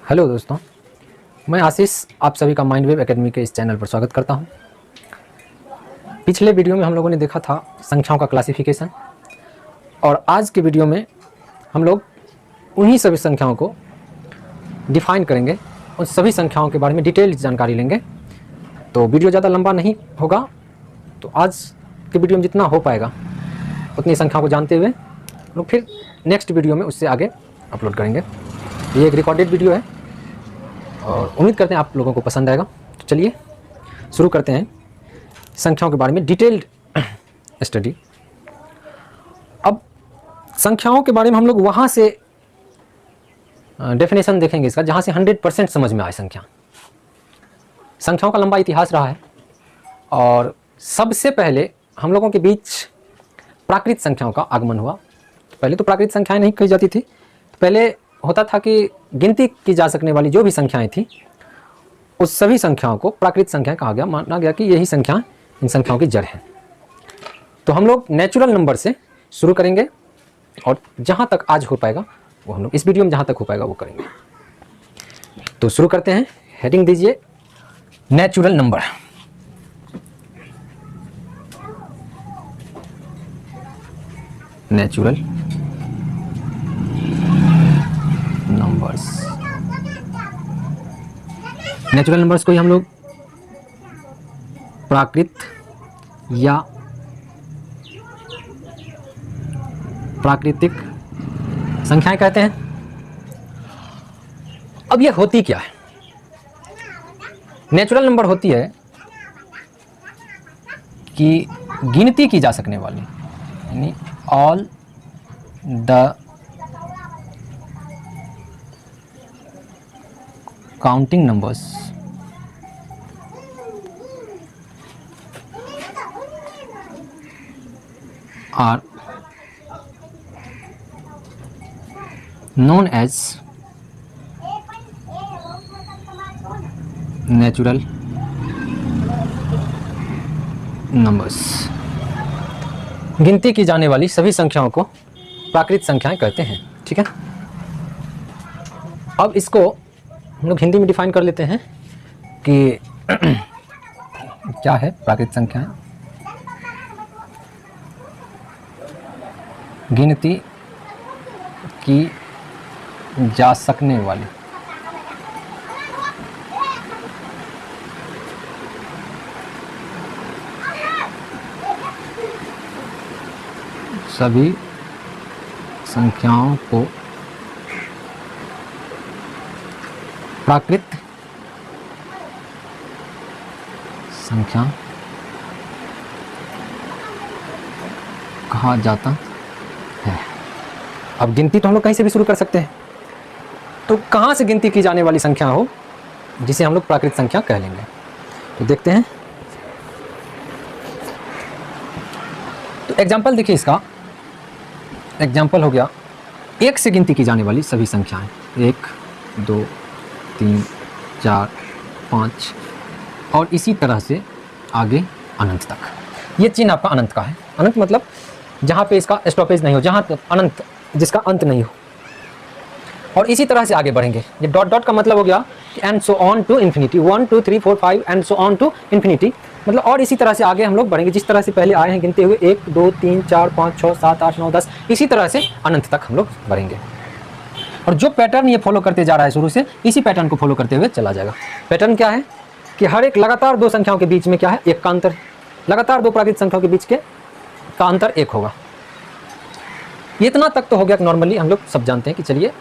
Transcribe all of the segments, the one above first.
Hello दोस्तों, मैं आशीष आप सभी का माइंडवेव एकेडमी के इस चैनल पर स्वागत करता हूं। पिछले वीडियो में हम लोगों ने देखा था संख्याओं का क्लासिफिकेशन, और आज के वीडियो में हम लोग उन्हीं सभी संख्याओं को डिफाइन करेंगे, उन सभी संख्याओं के बारे में डिटेल्ड जानकारी लेंगे। तो वीडियो ज़्यादा लंबा नहीं होगा, तो आज के वीडियो में जितना हो पाएगा उतनी संख्याओं को जानते हुए लोग फिर नेक्स्ट वीडियो में उससे आगे अपलोड करेंगे। ये एक रिकॉर्डेड वीडियो है और उम्मीद करते हैं आप लोगों को पसंद आएगा। तो चलिए शुरू करते हैं संख्याओं के बारे में डिटेल्ड स्टडी। अब संख्याओं के बारे में हम लोग वहाँ से डेफिनेशन देखेंगे इसका जहाँ से 100% समझ में आए। संख्याओं का लंबा इतिहास रहा है और सबसे पहले हम लोगों के बीच प्राकृत संख्याओं का आगमन हुआ। पहले तो प्राकृत संख्याएं नहीं कही जाती थी, पहले होता था कि गिनती की जा सकने वाली जो भी संख्याएं थी उस सभी संख्याओं को प्राकृत संख्याएं कहा गया। माना गया कि यही संख्या इन संख्याओं की जड़ है। तो हम लोग नेचुरल नंबर से शुरू करेंगे और जहां तक आज हो पाएगा वो हम लोग इस वीडियो में जहां तक हो पाएगा वो करेंगे। तो शुरू करते हैं। हेडिंग दीजिए natural number. Natural numbers. Natural numbers को ही हम लोग प्राकृत या प्राकृतिक संख्याएं कहते हैं। अब ये होती क्या है? नेचुरल नंबर होती है कि गिनती की जा सकने वाली, यानी all the counting numbers are known as natural numbers। गिनती की जाने वाली सभी संख्याओं को प्राकृत संख्याएं कहते हैं। ठीक है, अब इसको हम लोग हिंदी में डिफाइन कर लेते हैं कि क्या है प्राकृत संख्याएं। गिनती की जा सकने वाली सभी संख्याओं को प्राकृत संख्या कहा जाता है। अब गिनती तो हम लोग कहीं से भी शुरू कर सकते हैं, तो कहाँ से गिनती की जाने वाली संख्या हो जिसे हम लोग प्राकृत संख्या कह लेंगे। तो देखते हैं। तो एग्जाम्पल देखिए, इसका एग्जाम्पल हो गया एक से गिनती की जाने वाली सभी संख्याएं। 1 2 3 4 5 और इसी तरह से आगे अनंत तक। ये चिन्ह आपका अनंत का है। अनंत मतलब जहाँ पे इसका स्टॉपेज नहीं हो, जहाँ तक अनंत जिसका अंत नहीं हो। और इसी तरह से आगे बढ़ेंगे। ये डॉट डॉट का मतलब हो गया कि and so on to infinity. 1 2 3 4 5 and so on to infinity, मतलब और इसी तरह से आगे हम लोग बढ़ेंगे जिस तरह से पहले आए हैं गिनते हुए 1 2 3 4 5 6 7 8 9 10, इसी तरह से अनंत तक हम लोग बढ़ेंगे। और जो पैटर्न ये फॉलो करते जा रहा है शुरू से, इसी पैटर्न को फॉलो करते हुए चला जाएगा। पैटर्न क्या है कि हर एक लगातार दो संख्याओं के बीच में क्या है, एक का अंतर। लगातार दो प्राकृत संख्याओं के बीच के का अंतर एक होगा। इतना तक तो हो गया कि नॉर्मली हम लोग सब जानते हैं कि चलिए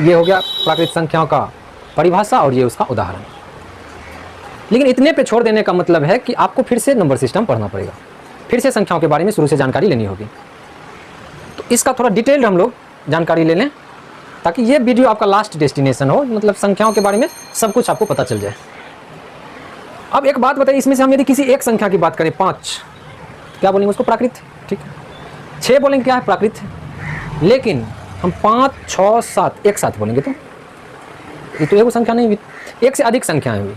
ये हो गया प्राकृत संख्याओं का परिभाषा और ये उसका उदाहरण। लेकिन इतने पे छोड़ देने का मतलब है कि आपको फिर से नंबर सिस्टम पढ़ना पड़ेगा, फिर से संख्याओं के बारे में शुरू से जानकारी लेनी होगी। तो इसका थोड़ा डिटेल्ड हम लोग जानकारी ले लें ताकि ये वीडियो आपका लास्ट डेस्टिनेशन हो, मतलब संख्याओं के बारे में सब कुछ आपको पता चल जाए। अब एक बात बताइए, इसमें से हम यदि किसी एक संख्या की बात करें 5, क्या बोलेंगे उसको? प्राकृत। ठीक है, 6 बोलेंगे क्या है? प्राकृत। लेकिन हम 5 6 7 एक साथ बोलेंगे तो ये तो एक संख्या नहीं हुई, एक से अधिक संख्याएं हुई।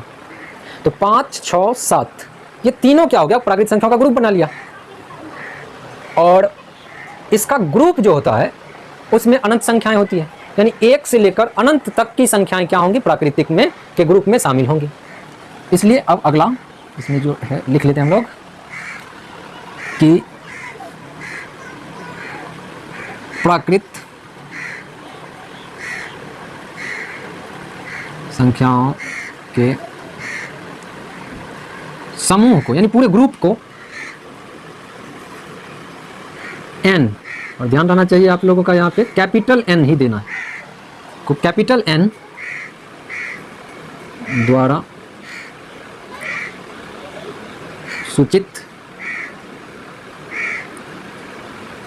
तो 5 6 7 ये तीनों क्या हो गया? प्राकृत संख्याओं का ग्रुप बना लिया। और इसका ग्रुप जो होता है उसमें अनंत संख्याएं होती है। यानी 1 से लेकर अनंत तक की संख्याएं क्या होंगी, प्राकृतिक में के ग्रुप में शामिल होंगी। इसलिए अब अगला इसमें जो है लिख लेते हैं हम लोग कि प्राकृत संख्याओं के समूह को यानी पूरे ग्रुप को n, और ध्यान रहना चाहिए आप लोगों का यहाँ पे कैपिटल N ही देना है, को कैपिटल N द्वारा सूचित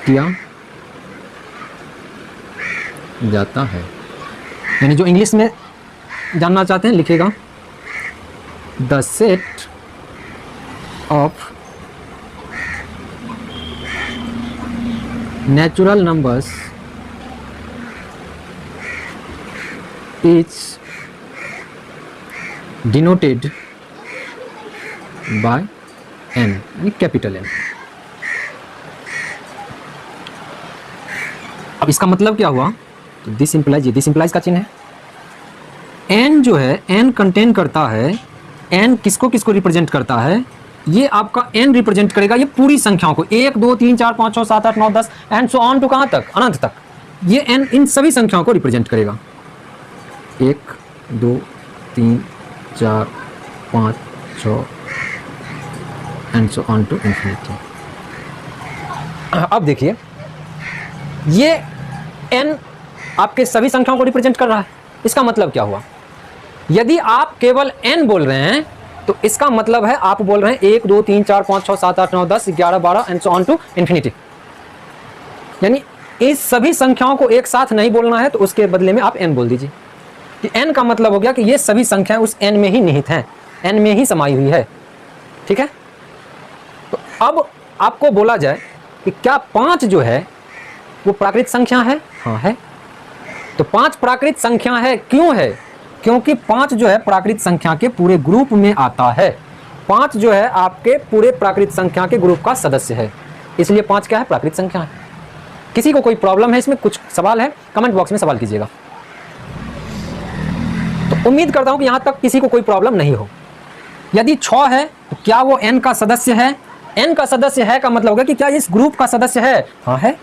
किया जाता है। यानी जो इंग्लिश में जानना चाहते हैं लिखेगा the set of natural numbers is denoted by n यानी कैपिटल N। अब इसका मतलब क्या हुआ, तो दिस इंप्लाइज, ये दिस इंप्लाइज का चिन्ह है। n जो है n कंटेन करता है, n किसको किसको रिप्रेजेंट करता है, ये आपका n रिप्रेजेंट करेगा ये पूरी संख्याओं को, 1 2 3 4 5 6 7 8 9 10 एंड सो ऑन टू कहाँ तक, अनंत तक। ये n इन सभी संख्याओं को रिप्रेजेंट करेगा, 1 2 3 4 5 6 and so on to infinity. अब देखिए ये n आपके सभी संख्याओं को रिप्रेजेंट कर रहा है। इसका मतलब क्या हुआ, यदि आप केवल n बोल रहे हैं तो इसका मतलब है आप बोल रहे हैं 1 2 3 4 5 6 7 8 9 10 11 12 and so on to infinity. यानी इस सभी संख्याओं को एक साथ नहीं बोलना है, तो उसके बदले में आप n बोल दीजिए कि n का मतलब हो गया कि ये सभी संख्याएं उस n में ही निहित हैं, n में ही समाई हुई है। ठीक है, तो अब आपको बोला जाए कि क्या 5 जो है वो प्राकृत संख्या है? हाँ है। तो 5 प्राकृत संख्या है, क्यों है? क्योंकि 5 जो है प्राकृत संख्या के पूरे ग्रुप में आता है। 5 जो है आपके पूरे प्राकृत संख्या के ग्रुप का सदस्य है, इसलिए 5 क्या है, प्राकृत संख्या है। किसी को कोई प्रॉब्लम है इसमें, कुछ सवाल है, कमेंट बॉक्स में सवाल कीजिएगा। तो उम्मीद करता हूं कि यहां तक किसी को कोई प्रॉब्लम नहीं हो। यदि 6 है तो क्या वो n का सदस्य है? n का सदस्य है का मतलब होगा कि क्या इस ग्रुप का सदस्य है? हाँ है।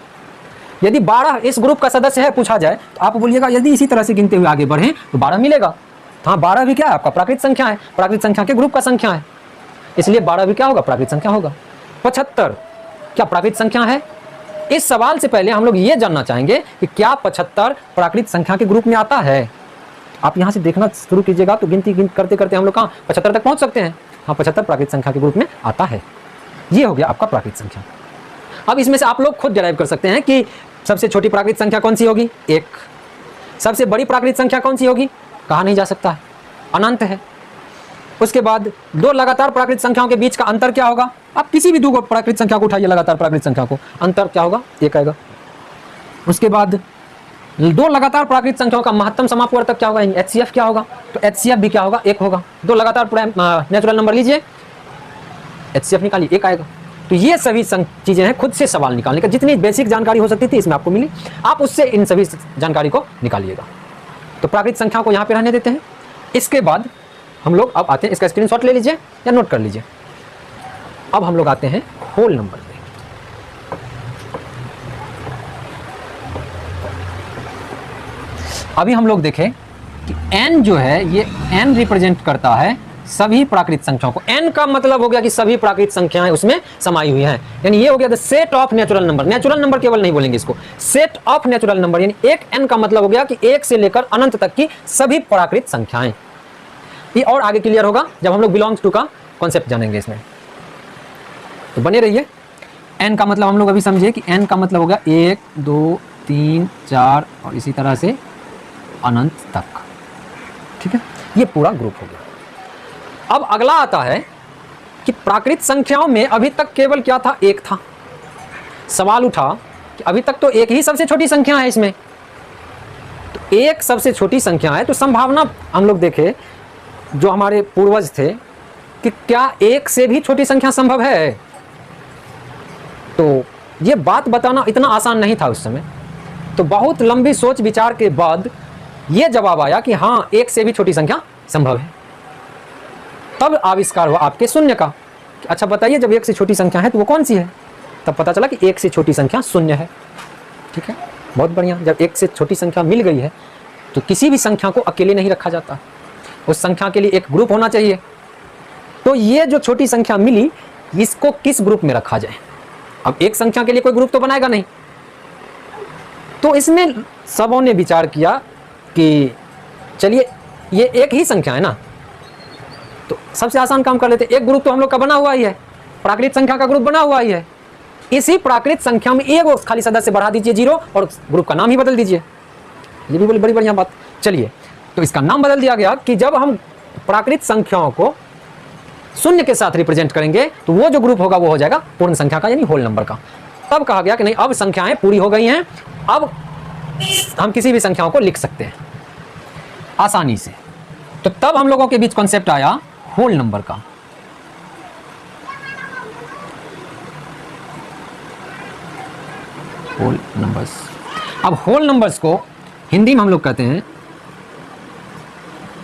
यदि 12 इस ग्रुप का सदस्य है पूछा जाए तो आप बोलिएगा यदि इसी तरह से गिनते हुए आगे बढ़ें तो 12 मिलेगा। हाँ 12 भी क्या है, आपका प्राकृत संख्या है, प्राकृत संख्या के ग्रुप का संख्या है, इसलिए 12 भी क्या होगा, प्राकृत संख्या होगा। 75 क्या प्राकृत संख्या है? इस सवाल से पहले हम लोग ये जानना चाहेंगे कि क्या 75 प्राकृत संख्या के ग्रुप में आता है। आप यहाँ से देखना शुरू कीजिएगा तो गिनती करते करते हम लोग कहाँ 75 तक पहुँच सकते हैं। हाँ 75 प्राकृत संख्या के ग्रुप में आता है। ये हो गया आपका प्राकृत संख्या। अब इसमें से आप लोग खुद डिराइव कर सकते हैं कि सबसे छोटी प्राकृत संख्या कौन सी होगी, 1। सबसे बड़ी प्राकृत संख्या कौन सी होगी, कहा नहीं जा सकता है, अनंत है। उसके बाद 2 लगातार प्राकृत संख्याओं के बीच का अंतर क्या होगा, आप किसी भी 2 प्राकृत संख्या को उठाइए, लगातार प्राकृत संख्या को, अंतर क्या होगा, 1 आएगा। उसके बाद 2 लगातार प्राकृत संख्याओं का महत्तम समापवर्तक क्या होगा, HCF क्या होगा, तो HCF भी क्या होगा, 1 होगा। 2 लगातार नेचुरल नंबर लीजिए, HCF निकालिए, 1 आएगा। तो ये सभी चीजें हैं खुद से सवाल निकालने का, जितनी बेसिक जानकारी हो सकती थी इसमें आपको मिली, आप उससे इन सभी जानकारी को निकालिएगा। तो प्राकृत संख्या को यहाँ पे रहने देते हैं। इसके बाद हम लोग अब आते हैं, इसका स्क्रीनशॉट ले लीजिए या नोट कर लीजिए। अब हम लोग आते हैं होल नंबर पे। अभी हम लोग देखें कि n जो है ये n रिप्रेजेंट करता है सभी प्राकृत संख्याओं को। n का मतलब हो गया कि सभी प्राकृत संख्याएं उसमें समाई हुई हैं, यानी ये हो गया the set of natural number. Natural number केवल नहीं बोलेंगे इसको, सेट ऑफ नेचुरल नंबर, यानी एक n का मतलब हो गया कि 1 से लेकर अनंत तक की सभी प्राकृत संख्याएं। ये और आगे क्लियर होगा जब हम लोग बिलोंग्स टू का कॉन्सेप्ट जानेंगे इसमें, तो बने रहिए। n का मतलब हम लोग अभी समझे कि n का मतलब होगा 1 2 3 4 और इसी तरह से अनंत तक। ठीक है, ये पूरा ग्रुप हो गया। अब अगला आता है कि प्राकृत संख्याओं में अभी तक केवल क्या था, 1 था। सवाल उठा कि अभी तक तो 1 ही सबसे छोटी संख्या है इसमें, तो 1 सबसे छोटी संख्या है, तो संभावना हम लोग देखें जो हमारे पूर्वज थे कि क्या 1 से भी छोटी संख्या संभव है। तो ये बात बताना इतना आसान नहीं था उस समय, तो बहुत लंबी सोच विचार के बाद यह जवाब आया कि हाँ, एक से भी छोटी संख्या संभव है। तब आविष्कार हुआ आपके शून्य का। अच्छा बताइए, जब एक से छोटी संख्या है तो वो कौन सी है? तब पता चला कि एक से छोटी संख्या शून्य है। ठीक है, बहुत बढ़िया। जब एक से छोटी संख्या मिल गई है तो किसी भी संख्या को अकेले नहीं रखा जाता, उस संख्या के लिए एक ग्रुप होना चाहिए। तो ये जो छोटी संख्या मिली, इसको किस ग्रुप में रखा जाए? अब एक संख्या के लिए कोई ग्रुप तो बनाएगा नहीं, तो इसमें सबों ने विचार किया कि चलिए ये एक ही संख्या है ना, तो सबसे आसान काम कर लेते। एक ग्रुप तो हम लोग का बना हुआ ही है, प्राकृत संख्या का ग्रुप बना हुआ ही है। इसी प्राकृत संख्या में एक खाली सदस्य बढ़ा दीजिए 0 और ग्रुप का नाम ही बदल दीजिए। ये भी बड़ी बढ़िया बात। चलिए, तो इसका नाम बदल दिया गया कि जब हम प्राकृत संख्याओं को शून्य के साथ रिप्रेजेंट करेंगे तो वो जो ग्रुप होगा वो हो जाएगा पूर्ण संख्या का, यानी होल नंबर का। तब कहा गया कि नहीं, अब संख्याएं पूरी हो गई हैं, अब हम किसी भी संख्याओं को लिख सकते हैं आसानी से। तो तब हम लोगों के बीच कॉन्सेप्ट आया होल नंबर का। Whole numbers. अब होल नंबर्स को हिंदी में हम लोग कहते हैं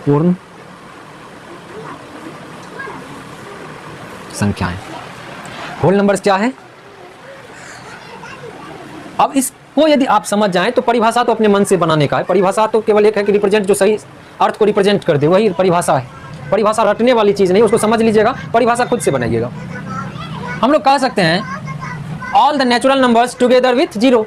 पूर्ण संख्याएं। होल नंबर्स क्या है? अब इसको यदि आप समझ जाएं तो परिभाषा तो अपने मन से बनाने का है। परिभाषा तो केवल एक है कि रिप्रेजेंट, जो सही अर्थ को रिप्रेजेंट कर दे, वही परिभाषा है। परिभाषा रटने वाली चीज नहीं, उसको समझ लीजिएगा, परिभाषा खुद से बनाइएगा। हम लोग कह सकते हैं all the natural numbers together with 0।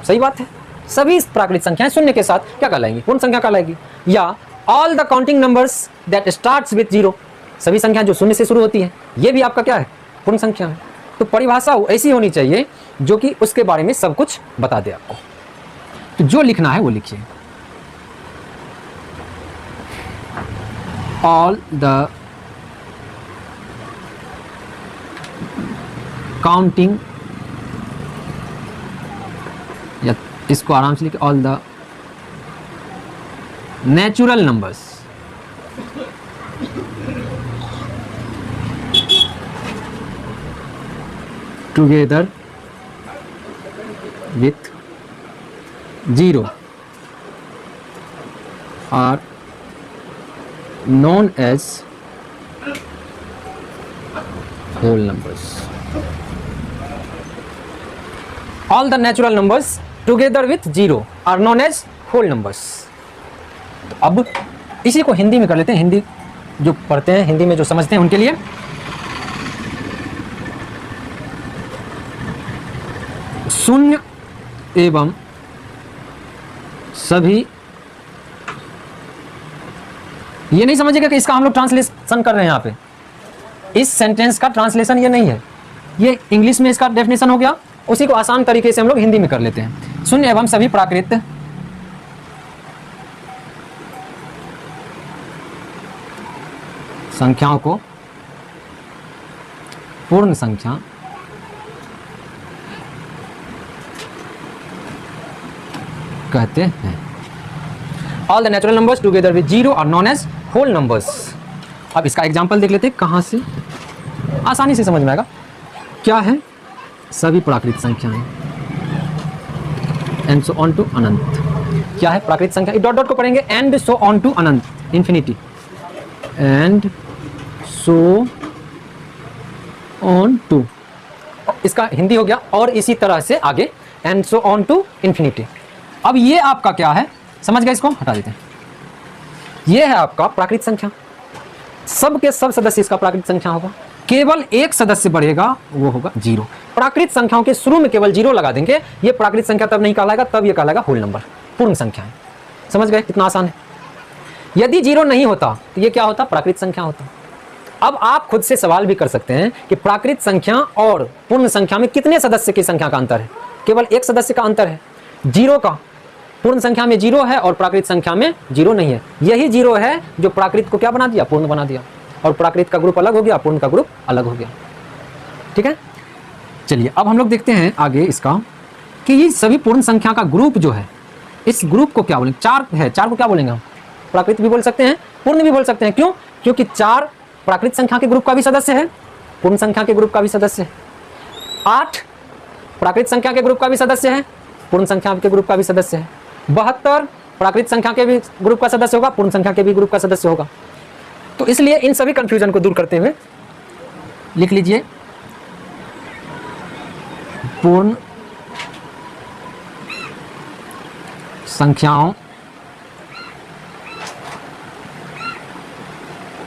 सही बात है, सभी प्राकृत संख्याएं शून्य के साथ क्या कहलाएंगी? पूर्ण संख्या कहलाएगी। या all the counting numbers that starts with 0, सभी संख्या जो शून्य से शुरू होती है, ये भी आपका क्या है? पूर्ण संख्या है। तो परिभाषा ऐसी होनी चाहिए जो कि उसके बारे में सब कुछ बता दे आपको। तो जो लिखना है वो लिखिए। ऑल द काउंटिंग, या इसको आराम से लिखिए, all the natural numbers together with 0 are known as whole numbers. All the natural numbers together with 0 are known as whole numbers. तो अब इसी को हिंदी में कर लेते हैं। हिंदी जो पढ़ते हैं, हिंदी में जो समझते हैं उनके लिए। शून्य एवं सभी, ये नहीं समझिएगा कि इसका हम लोग ट्रांसलेशन कर रहे हैं यहाँ पे। इस सेंटेंस का ट्रांसलेशन ये नहीं है, ये इंग्लिश में इसका डेफिनेशन हो गया, उसी को आसान तरीके से हम लोग हिंदी में कर लेते हैं। शून्य एवं सभी प्राकृत संख्याओं को पूर्ण संख्या कहते हैं। All the natural numbers together with 0 are known as whole numbers. अब इसका एग्जाम्पल देख लेते हैं, कहाँ से आसानी से समझ में आएगा। क्या है? सभी प्राकृत संख्याएं, एंड सो ऑन टू अनंत। क्या है प्राकृत संख्या? डॉट डॉट को पढ़ेंगे, एंड सो ऑन टू अनंत, infinity, and so on to. इसका हिंदी हो गया और इसी तरह से आगे, and so on to infinity. अब ये आपका क्या है? समझ गए? इसको हटा देते हैं। ये है आपका प्राकृत संख्या, सब के सब सदस्य इसका प्राकृत संख्या होगा। केवल एक सदस्य बढ़ेगा, वो होगा 0। प्राकृत संख्याओं के शुरू में केवल 0 लगा देंगे, ये प्राकृत संख्या तब नहीं कहलाएगा, तब ये कहलाएगा होल नंबर, पूर्ण संख्या है। समझ गए? कितना आसान है। यदि 0 नहीं होता तो ये क्या होता? प्राकृत संख्या होता। अब आप खुद से सवाल भी कर सकते हैं कि प्राकृत संख्या और पूर्ण संख्या में कितने सदस्य की संख्या का अंतर है? केवल एक सदस्य का अंतर है, 0 का। पूर्ण संख्या में 0 है और प्राकृत संख्या में 0 नहीं है। यही 0 है जो प्राकृत को क्या बना दिया? पूर्ण बना दिया। और प्राकृत का ग्रुप अलग हो गया, पूर्ण का ग्रुप अलग हो गया। ठीक है, चलिए अब हम लोग देखते हैं आगे इसका कि ये सभी पूर्ण संख्या का ग्रुप जो है, इस ग्रुप को क्या बोलेंगे? 4 है, 4 को क्या बोलेंगे हम? प्राकृत भी बोल सकते हैं, पूर्ण भी बोल सकते हैं। क्यों? क्योंकि 4 प्राकृत संख्या के ग्रुप का भी सदस्य है, पूर्ण संख्या के ग्रुप का भी सदस्य है। 8 प्राकृत संख्या के ग्रुप का भी सदस्य है, पूर्ण संख्या के ग्रुप का भी सदस्य है। 72 प्राकृत संख्या के भी ग्रुप का सदस्य होगा, पूर्ण संख्या के भी ग्रुप का सदस्य होगा। तो इसलिए इन सभी कंफ्यूजन को दूर करते हुए लिख लीजिए पूर्ण संख्याओं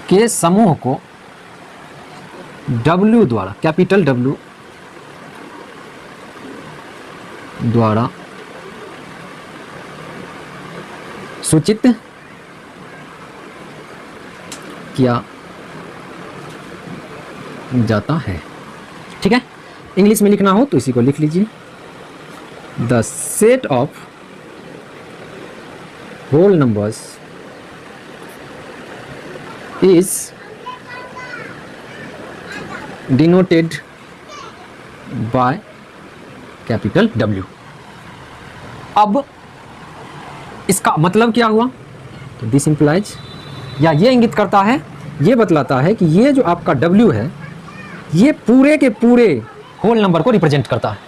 के समूह को W द्वारा, कैपिटल W द्वारा सूचित किया जाता है। ठीक है, इंग्लिश में लिखना हो तो इसी को लिख लीजिए, the set of whole numbers is denoted by capital W। अब इसका मतलब क्या हुआ? तो दिस इंप्लाइज, या ये इंगित करता है, ये बतलाता है कि ये जो आपका W है ये पूरे के पूरे होल नंबर को रिप्रेजेंट करता है,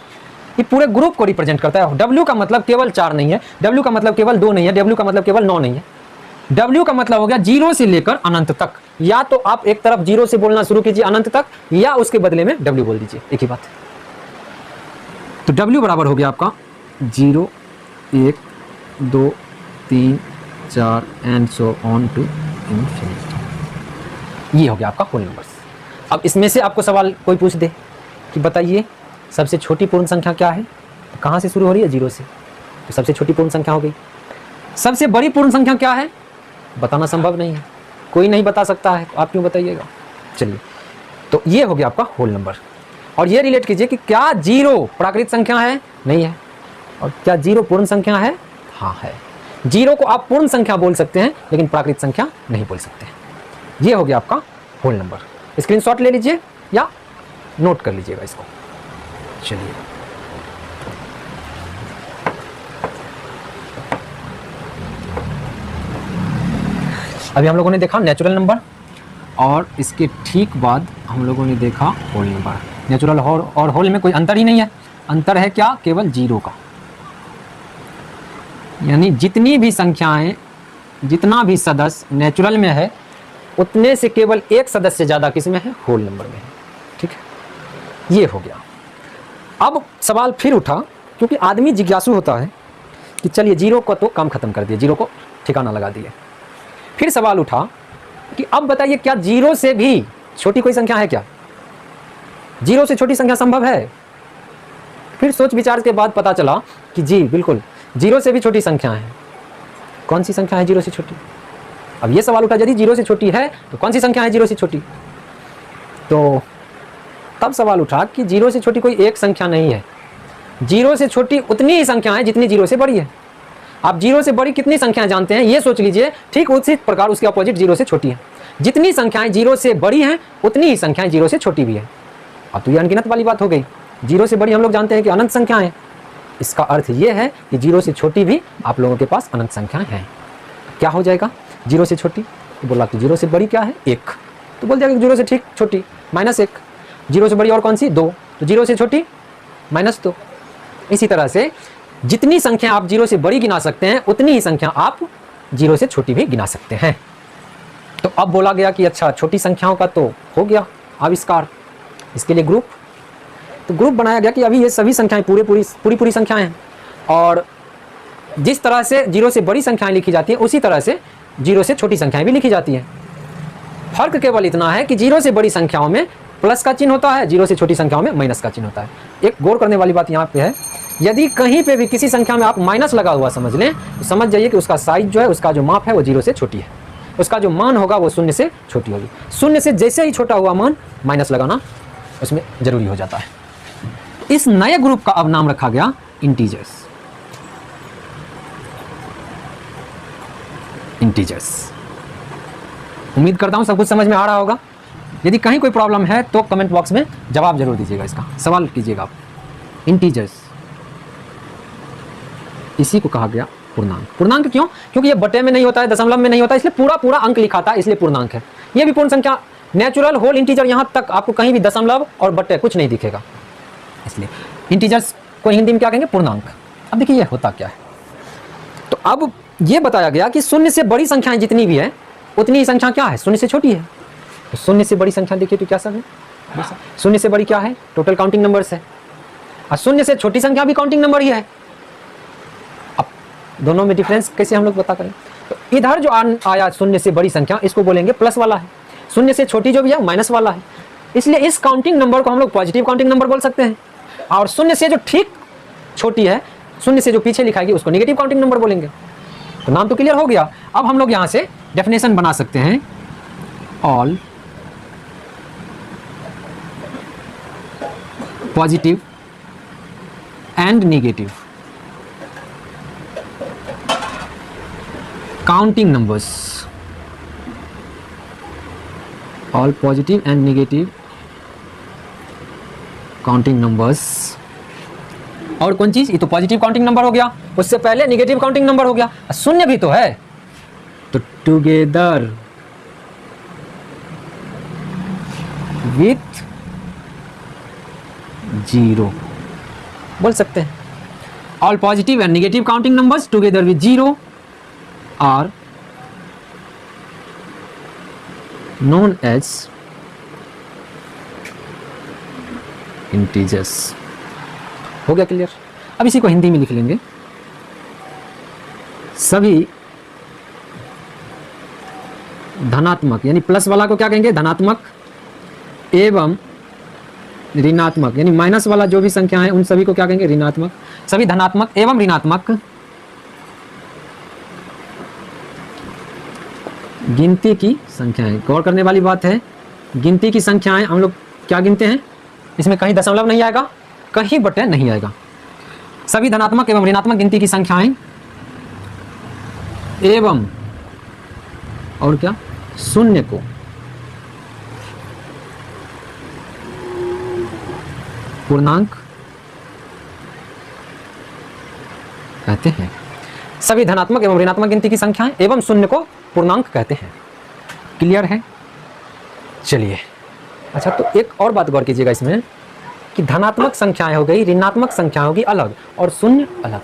ये पूरे ग्रुप को रिप्रेजेंट करता है। W का मतलब केवल 4 नहीं है, W का मतलब केवल 2 नहीं है, W का मतलब केवल 9 नहीं है। W का मतलब हो गया 0 से लेकर अनंत तक। या तो आप एक तरफ 0 से बोलना शुरू कीजिए अनंत तक, या उसके बदले में W बोल दीजिए, एक ही बात। तो W बराबर हो गया आपका 0, 1, 2, 3, 4 and so on to infinity. ये हो गया आपका होल नंबर्स। अब इसमें से आपको सवाल कोई पूछ दे कि बताइए सबसे छोटी पूर्ण संख्या क्या है, तो कहाँ से शुरू हो रही है? 0 से, तो सबसे छोटी पूर्ण संख्या हो गई। सबसे बड़ी पूर्ण संख्या क्या है? बताना संभव नहीं है, कोई नहीं बता सकता है, आप क्यों बताइएगा? चलिए, तो ये हो गया आपका होल नंबर। और ये रिलेट कीजिए कि क्या 0 प्राकृत संख्या है? नहीं है। और क्या 0 पूर्ण संख्या है? हाँ है। 0 को आप पूर्ण संख्या बोल सकते हैं लेकिन प्राकृत संख्या नहीं बोल सकते। ये हो गया आपका होल नंबर। स्क्रीनशॉट ले लीजिए या नोट कर लीजिएगा इसको। चलिए, अभी हम लोगों ने देखा नेचुरल नंबर, और इसके ठीक बाद हम लोगों ने देखा होल नंबर। नेचुरल और होल में कोई अंतर ही नहीं है। अंतर है क्या? केवल 0 का। यानी जितनी भी संख्याएं, जितना भी सदस्य नेचुरल में है, उतने से केवल एक सदस्य ज़्यादा किस में है? होल नंबर में है। ठीक है, ये हो गया। अब सवाल फिर उठा, क्योंकि आदमी जिज्ञासु होता है कि चलिए 0 को तो काम खत्म कर दिए, 0 को ठिकाना लगा दिए। फिर सवाल उठा कि अब बताइए क्या 0 से भी छोटी कोई संख्या है क्या? 0 से छोटी संख्या संभव है? फिर सोच विचार के बाद पता चला कि जी बिल्कुल 0 से भी छोटी संख्या है। कौन सी संख्या है 0 से छोटी? अब ये सवाल उठा, यदि 0 से छोटी है तो कौन सी संख्या है 0 से छोटी? तो तब सवाल उठा कि 0 से छोटी कोई एक संख्या नहीं है। 0 से छोटी उतनी ही संख्या है जितनी 0 से बड़ी है। आप 0 से बड़ी कितनी संख्याएं जानते हैं ये सोच लीजिए। ठीक उसी प्रकार उसके अपोजिट 0 से छोटी है। जितनी संख्याएं 0 से बड़ी हैं उतनी ही संख्याएं 0 से छोटी भी है। अब तो ये अनगिनत वाली बात हो गई। 0 से बड़ी हम लोग जानते हैं कि अनंत संख्याएं। इसका अर्थ ये है कि 0 से छोटी भी आप लोगों के पास अनंत संख्याएं हैं। क्या हो जाएगा 0 से छोटी? तो बोला कि 0 से बड़ी क्या है? 1। तो बोल जाएगा 0 से ठीक छोटी -1। 0 से बड़ी और कौन सी? 2। तो 0 से छोटी -2। इसी तरह से जितनी संख्या आप 0 से बड़ी गिना सकते हैं उतनी ही संख्या आप 0 से छोटी भी गिना सकते हैं। तो अब बोला गया कि अच्छा छोटी संख्याओं का तो हो गया आविष्कार, इसके लिए ग्रुप। तो ग्रुप बनाया गया कि अभी ये सभी संख्याएं पूरी संख्याएं हैं, और जिस तरह से 0 से बड़ी संख्याएं लिखी जाती हैं उसी तरह से 0 से छोटी संख्याएं भी लिखी जाती हैं। फर्क केवल इतना है कि 0 से बड़ी संख्याओं में प्लस का चिन्ह होता है, 0 से छोटी संख्याओं में माइनस का चिन्ह होता है। एक गौर करने वाली बात यहाँ पे है, यदि कहीं पे भी किसी संख्या में आप माइनस लगा हुआ समझ लें तो समझ जाइए कि उसका साइज जो है, उसका जो माप है वो 0 से छोटी है, उसका जो मान होगा वो 0 से छोटी होगी। 0 से जैसे ही छोटा हुआ मान माइनस लगाना उसमें जरूरी हो जाता है। इस नए ग्रुप का अब नाम रखा गया इंटीजर्स। उम्मीद करता हूं सब कुछ समझ में आ रहा होगा। यदि कहीं कोई प्रॉब्लम है तो कमेंट बॉक्स में जवाब जरूर दीजिएगा, इसका सवाल कीजिएगा आप। इंटीजर्स, इसी को कहा गया पूर्णांक। पूर्णांक क्यों? क्योंकि ये बटे में नहीं होता है, दशमलव में नहीं होता है, इसलिए पूरा अंक लिखा था, इसलिए पूर्णांक है। ये भी पूर्ण संख्या, नेचुरल, होल, इंटीजर, यहाँ तक आपको कहीं भी दशमलव और बटे कुछ नहीं दिखेगा, इसलिए इंटीजर्स को हिंदी में क्या कहेंगे? पूर्णांक। अब देखिए ये होता क्या है। तो अब ये बताया गया कि शून्य से बड़ी संख्याएं जितनी भी है उतनी ही संख्या क्या है, शून्य से छोटी है। तो शून्य से बड़ी संख्या देखिए तो क्या सब है, शून्य से बड़ी क्या है, टोटल काउंटिंग नंबर्स है, और शून्य से छोटी संख्या भी काउंटिंग नंबर ही है। अब दोनों में डिफरेंस कैसे हम लोग पता करें। तो इधर जो आया शून्य से बड़ी संख्या, इसको बोलेंगे प्लस वाला है, शून्य से छोटी जो भी है माइनस वाला है। इसलिए इस काउंटिंग नंबर को हम लोग पॉजिटिव काउंटिंग नंबर बोल सकते हैं, और शून्य से जो ठीक छोटी है, शून्य से जो पीछे लिखाएगी उसको नेगेटिव काउंटिंग नंबर बोलेंगे। तो नाम तो क्लियर हो गया। अब हम लोग यहां से डेफिनेशन बना सकते हैं, all positive and negative counting numbers, all positive and negative counting numbers. और कौन चीज, ये तो पॉजिटिव काउंटिंग नंबर हो गया, उससे पहले नेगेटिव काउंटिंग नंबर हो गया, शून्य भी तो है। तो टुगेदर विथ जीरो बोल सकते हैं। All positive and negative counting numbers together with zero are known as integers. हो गया क्लियर। अब इसी को हिंदी में लिख लेंगे, सभी धनात्मक यानी प्लस वाला को क्या कहेंगे, धनात्मक एवं ऋणात्मक यानी माइनस वाला जो भी संख्या है उन सभी को क्या कहेंगे, ऋणात्मक। सभी धनात्मक एवं ऋणात्मक गिनती की संख्याएं, गौर करने वाली बात है, गिनती की संख्याएं हम लोग क्या गिनते हैं, इसमें कहीं दशमलव नहीं आएगा, कहीं बटे नहीं आएगा। सभी धनात्मक एवं ऋणात्मक गिनती की संख्याएं एवं और क्या, शून्य को पूर्णांक कहते हैं। सभी धनात्मक एवं ऋणात्मक गिनती की संख्याएं एवं शून्य को पूर्णांक कहते हैं। क्लियर है। चलिए अच्छा, तो एक और बात गौर कीजिएगा इसमें कि धनात्मक संख्याएं हो गई, ऋणात्मक संख्या होगी अलग और शून्य अलग।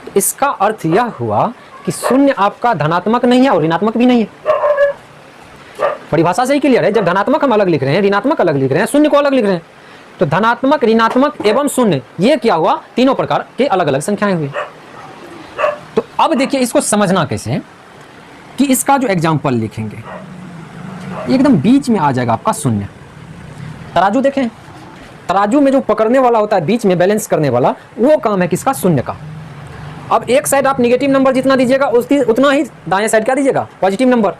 तो इसका अर्थ यह हुआ कि शून्य आपका धनात्मक नहीं है और ऋणात्मक भी नहीं है। परिभाषा से ही क्लियर है। जब धनात्मक हम अलग लिख रहे हैं, ऋणात्मक अलग लिख रहे हैं, शून्य को अलग लिख रहे हैं, तो धनात्मक, ऋणात्मक एवं शून्य ये क्या हुआ, तीनों प्रकार के अलग अलग संख्याएं हुई। तो अब देखिए इसको समझना कैसे है कि इसका जो एग्जाम्पल लिखेंगे एकदम बीच में आ जाएगा आपका शून्य। तराजू देखें, तराजू में जो पकड़ने वाला होता है बीच में बैलेंस करने वाला, वो काम है किसका, शून्य का। अब एक साइड आप नेगेटिव नंबर जितना दीजिएगा उतना ही दाएं साइड क्या दीजिएगा, पॉजिटिव नंबर।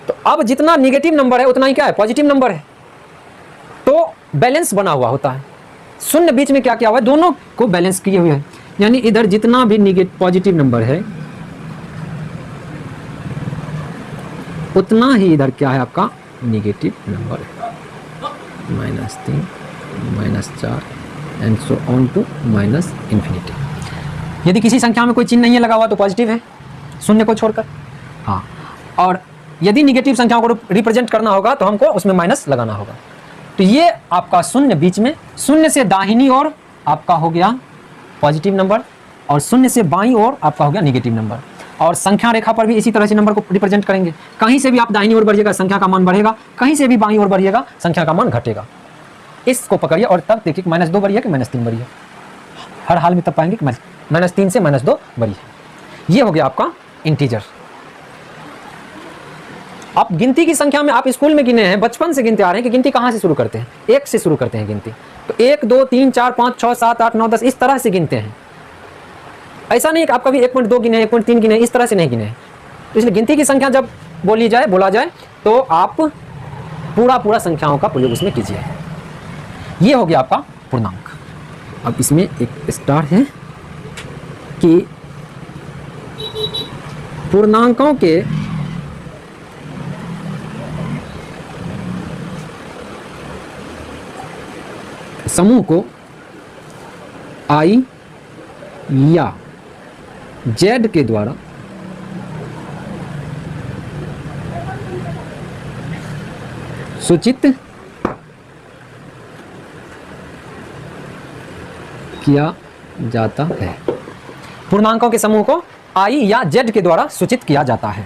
तो अब जितना नेगेटिव नंबर है उतना ही क्या है, पॉजिटिव नंबर है। तो बैलेंस बना हुआ होता है। शून्य बीच में क्या किया हुआ है, दोनों को बैलेंस किए हुए हैं। यानी इधर जितना भी नेगेटिव पॉजिटिव नंबर है उतना ही इधर क्या है आपका नेगेटिव नंबर है, -3 -4 and so on to -infinity. यदि किसी संख्या में कोई चिन्ह नहीं है लगा हुआ तो पॉजिटिव है, शून्य को छोड़कर। हाँ, और यदि निगेटिव संख्याओं को रिप्रेजेंट करना होगा तो हमको उसमें माइनस लगाना होगा। तो ये आपका शून्य बीच में, शून्य से दाहिनी ओर आपका हो गया पॉजिटिव नंबर और शून्य से बाईं ओर आपका हो गया नेगेटिव नंबर। और संख्या रेखा पर भी इसी तरह से नंबर को रिप्रेजेंट करेंगे। कहीं से भी आप दाहिनी ओर बढ़िएगा संख्या का मान बढ़ेगा, कहीं से भी बाईं ओर बढ़िएगा संख्या का मान घटेगा। इसको पकड़िए और तब देखिए कि -2 बढ़िया कि -3 बढ़िया। हर हाल में तब पाएंगे कि -3 से -2 बढ़िया। ये हो गया आपका इंटीजर। आप गिनती की संख्या में आप स्कूल में गिने हैं, बचपन से गिनते आ रहे हैं कि गिनती कहाँ से शुरू करते हैं, 1 से शुरू करते हैं गिनती। तो 1 2 3 4 5 6 7 8 9 10 इस तरह से गिनते हैं। ऐसा नहीं है कि आप कभी 1.2 गिने 1.3 गिने, इस तरह से नहीं गिने। तो इसलिए गिनती की संख्या जब बोला जाए तो आप पूरा संख्याओं का प्रयोग उसमें कीजिए। ये हो गया आपका पूर्णांक। अब इसमें एक स्टार है कि पूर्णांकों के समूह को I या Z के द्वारा सूचित किया जाता है। पूर्णांकों के समूह को आई या जेड के द्वारा सूचित किया जाता है।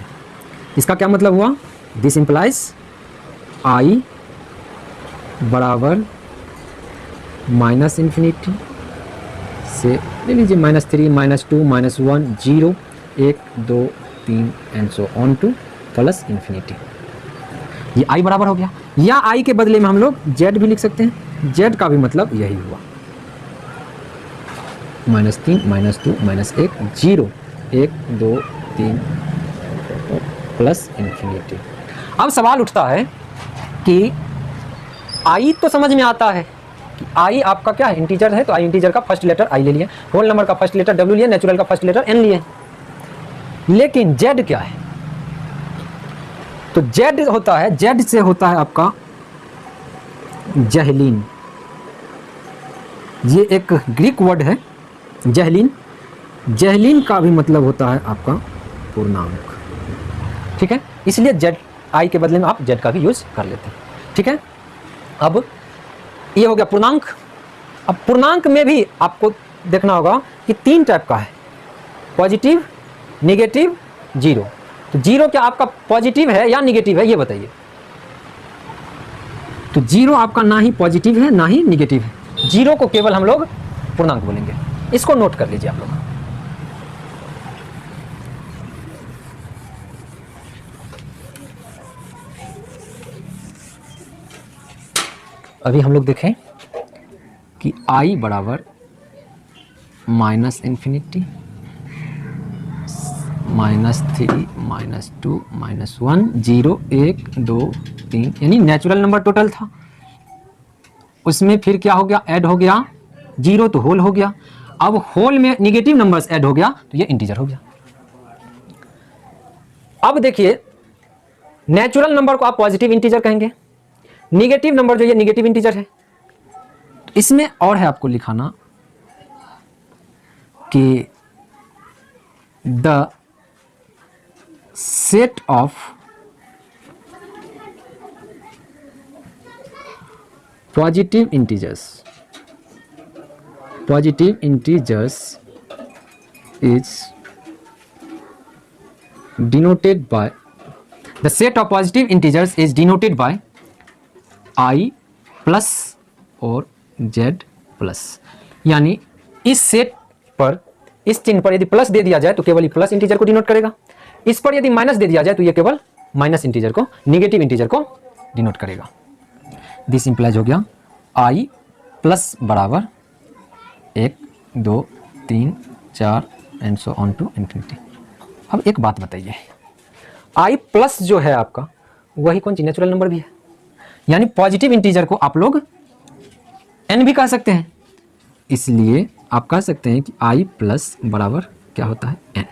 इसका क्या मतलब हुआ? दिस इंप्लाइज आई बराबर माइनस इन्फिनिटी से ले लीजिए -3, -2, -1, 0, 1, 2, 3 and so on two plus infinity. ये आई बराबर हो गया, या आई के बदले में हम लोग जेड भी लिख सकते हैं। जेड का भी मतलब यही हुआ, -3, -2, -1, 0, 1, 2, 3 प्लस इन्फिनिटी। अब सवाल उठता है कि आई तो समझ में आता है कि आई आपका क्या है, इंटीजर है, तो आई इंटीजर का फर्स्ट लेटर आई ले लिया, होल नंबर का फर्स्ट लेटर डब्ल्यू लिया, नेचुरल का फर्स्ट लेटर एन लिए। लेकिन जेड क्या है? तो जेड होता है, जेड से होता है आपका जहलीन। ये एक ग्रीक वर्ड है जहलीन। जहलीन का भी मतलब होता है आपका पूर्णांक। ठीक है, इसलिए जेड आई के बदले में आप जेड का भी यूज कर लेते हैं। ठीक है, अब ये हो गया पूर्णांक। अब पूर्णांक में भी आपको देखना होगा कि 3 टाइप का है, पॉजिटिव, नेगेटिव, जीरो। तो जीरो क्या आपका पॉजिटिव है या नेगेटिव है, ये बताइए। तो जीरो आपका ना ही पॉजिटिव है ना ही नेगेटिव है, जीरो को केवल हम लोग पूर्णांक बोलेंगे। इसको नोट कर लीजिए आप लोग। अभी हम लोग देखें कि i बराबर माइनस इन्फिनिटी, -3, -2, -1, 0, 1, 2, 3, यानी नेचुरल नंबर टोटल था, उसमें फिर क्या हो गया, ऐड हो गया 0, तो होल हो गया। अब होल में निगेटिव नंबर्स ऐड हो गया तो ये इंटीजर हो गया। अब देखिए, नेचुरल नंबर को आप पॉजिटिव इंटीजर कहेंगे, निगेटिव नंबर जो ये निगेटिव इंटीजर है। इसमें और है आपको लिखाना कि the set of positive integers is denoted by the set of positive integers is denoted by I plus और Z प्लस। यानी इस सेट पर, इस चिन्ह पर यदि प्लस दे दिया जाए तो केवल प्लस इंटीजर को डिनोट करेगा, इस पर यदि माइनस दे दिया जाए तो ये केवल माइनस इंटीजर को, निगेटिव इंटीजर को डिनोट करेगा। दिस इंप्लाइज हो गया I प्लस बराबर 1, 2, 3, 4 and so on to infinity. अब एक बात बताइए, I प्लस जो है आपका वही कौन सी नेचुरल नंबर भी है, यानी पॉजिटिव इंटीजर को आप लोग n भी कह सकते हैं, इसलिए आप कह सकते हैं कि I प्लस बराबर क्या होता है n।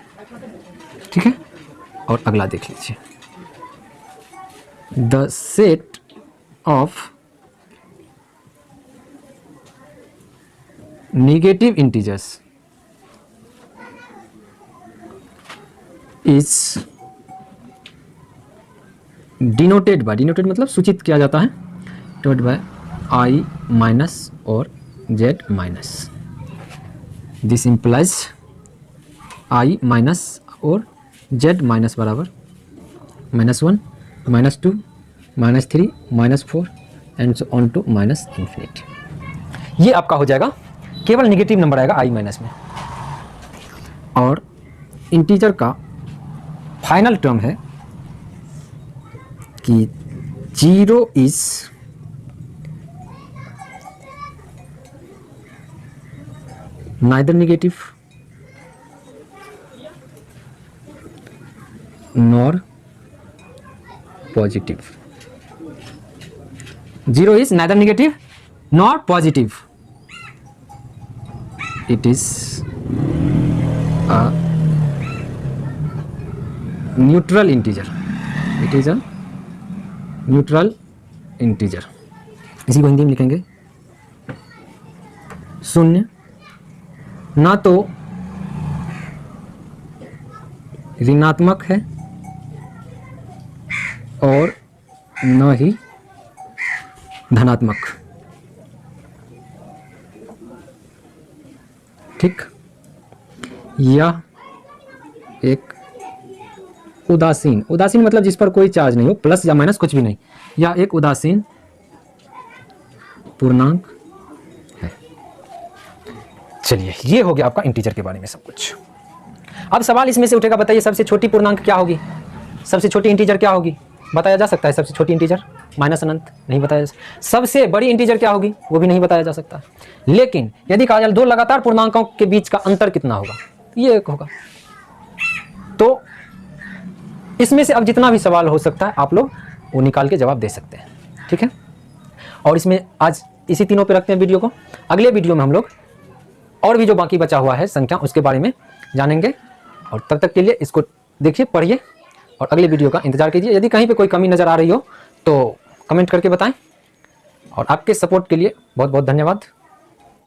ठीक है, और अगला देख लीजिए, the set of negative integers is denoted by, denoted मतलब सूचित किया जाता है, डिनोटेड बाय I माइनस और Z minus. This implies I minus और Z माइनस बराबर -1, -2, -3, -4 and so on to minus infinity. ये आपका हो जाएगा, केवल निगेटिव नंबर आएगा I माइनस में। और इंटीजर का फाइनल टर्म है कि 0 is neither negative nor positive. 0 is neither negative nor positive, it is a neutral integer, it is a neutral integer। इसी को हिंदी में लिखेंगे शून्य, ना तो ऋणात्मक है और न ही धनात्मक। ठीक, यह एक उदासीन, उदासीन मतलब जिस पर कोई चार्ज नहीं हो, प्लस या माइनस कुछ भी नहीं, यह एक उदासीन पूर्णांक है। चलिए, ये हो गया आपका इंटीजर के बारे में सब कुछ। अब सवाल इसमें से उठेगा, बताइए सबसे छोटी पूर्णांक क्या होगी, सबसे छोटी इंटीजर क्या होगी? बताया जा सकता है सबसे छोटी इंटीजर? माइनस अनंत नहीं बताया जा सकता। सबसे बड़ी इंटीजर क्या होगी? वो भी नहीं बताया जा सकता। लेकिन यदि कहा जाए दो लगातार पूर्णांकों के बीच का अंतर कितना होगा, ये एक होगा। तो इसमें से अब जितना भी सवाल हो सकता है आप लोग वो निकाल के जवाब दे सकते हैं, ठीक है। और इसमें आज इसी तीनों पे रखते हैं वीडियो को। अगले वीडियो में हम लोग और भी जो बाकी बचा हुआ है संख्या उसके बारे में जानेंगे। और तब तक के लिए इसको देखिए, पढ़िए और अगले वीडियो का इंतजार कीजिए। यदि कहीं पे कोई कमी नज़र आ रही हो तो कमेंट करके बताएं। और आपके सपोर्ट के लिए बहुत बहुत धन्यवाद।